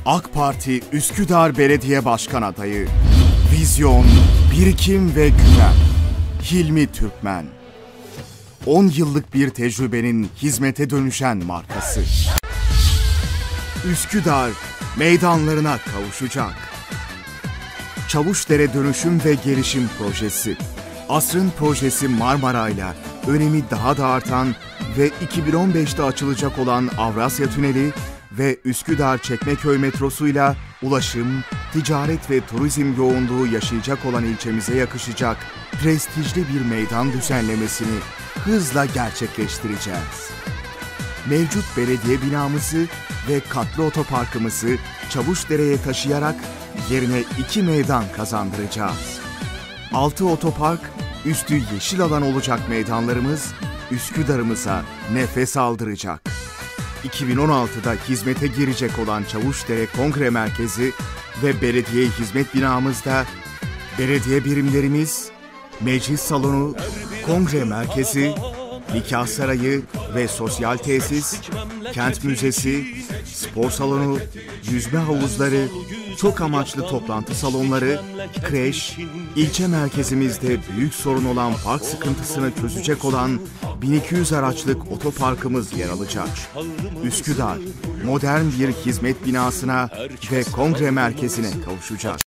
AK Parti Üsküdar Belediye Başkan Adayı, vizyon, birikim ve güven, Hilmi Türkmen. 10 yıllık bir tecrübenin hizmete dönüşen markası. Üsküdar meydanlarına kavuşacak. Çavuşdere Dönüşüm ve Gelişim Projesi, asrın projesi Marmara'yla önemi daha da artan ve 2015'te açılacak olan Avrasya Tüneli ve Üsküdar Çekmeköy metrosuyla ulaşım, ticaret ve turizm yoğunluğu yaşayacak olan ilçemize yakışacak prestijli bir meydan düzenlemesini hızla gerçekleştireceğiz. Mevcut belediye binamızı ve katlı otoparkımızı Çavuşdere'ye taşıyarak yerine 2 meydan kazandıracağız. 6 otopark, üstü yeşil alan olacak meydanlarımız Üsküdar'ımıza nefes aldıracak. 2016'da hizmete girecek olan Çavuşdere Kongre Merkezi ve belediye hizmet binamızda belediye birimlerimiz, meclis salonu, kongre merkezi, nikah sarayı ve sosyal tesis, kent müzesi, spor salonu, yüzme havuzları, çok amaçlı toplantı salonları, kreş, ilçe merkezimizde büyük sorun olan park sıkıntısını çözecek olan 1200 araçlık otoparkımız yer alacak. Üsküdar, modern bir hizmet binasına ve kongre merkezine kavuşacak.